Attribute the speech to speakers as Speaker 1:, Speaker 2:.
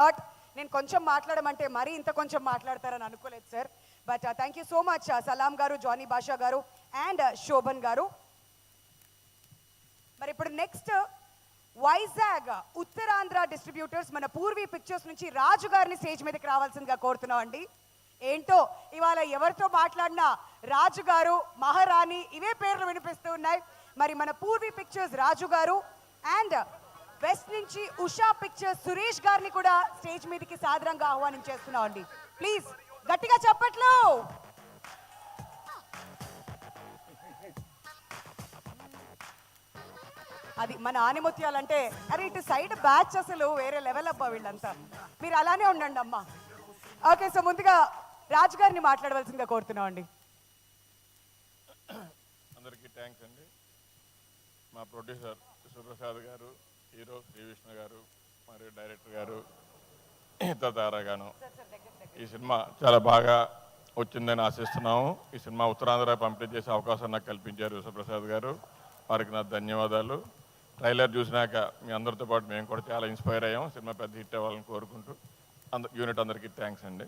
Speaker 1: But నేను కొంచెం మాట్లాడమంటే మరీ ఇంత కొంచెం మాట్లాడతారని అనుకోలేదు sir. But thank you so much సలాం గారు, జానీ బాషా గారు అండ్ శోభన్ గారు. మరి ఇప్పుడు నెక్స్ట్ వైజాగ్ ఉత్తరాంధ్ర డిస్ట్రిబ్యూటర్స్ మన పూర్వీ పిక్చర్స్ నుంచి రాజు గారిని స్టేజ్ మీదకి రావాల్సిందిగా కోరుతున్నాం అండి. ఏంటో ఇవాళ ఎవరితో మాట్లాడినా రాజు గారు, మహారాణి ఇవే పేర్లు వినిపిస్తూ ఉన్నాయి. మరి మన పూర్వీ పిక్చర్స్ రాజు గారు అండ్ వెస్ట్ నుంచి ఉషా పిక్చర్స్ సురేష్ గారిని కూడా స్టేజ్ మీదకి సాదరంగా ఆహ్వానించేస్తున్నాం అండి. ప్లీజ్ గట్టిగా చప్పట్లు. అది మన ఆనిముత్యాలంటే అరే ఇటు సైడ్ బ్యాచ్ అసలు వేరే లెవెల్ అబ్బా వీళ్ళంతా. మీరు అలానే ఉండండి అమ్మా. ఓకే, సో ముందుగా రాజు గారిని మాట్లాడవలసిందిగా కోరుతున్నాం అండి.
Speaker 2: అందరికీ థ్యాంక్స్ అండి. మా ప్రొడ్యూసర్ సుప్రసాద్ గారు, హీరో శ్రీ విష్ణు గారు, మరియు డైరెక్టర్ గారు తారాగాను. ఈ సినిమా చాలా బాగా వచ్చిందని ఆశిస్తున్నాము. ఈ సినిమా ఉత్తరాంధ్ర పంపిణీ చేసే అవకాశం నాకు కల్పించారు సుప్రసాద్ గారు, వారికి నా ధన్యవాదాలు. ట్రైలర్ చూసినాక మీ అందరితో పాటు మేము కూడా చాలా ఇన్స్పైర్ అయ్యాం. సినిమా పెద్ద హిట్ అవ్వాలని కోరుకుంటూ యూనిట్ అందరికీ థ్యాంక్స్ అండి.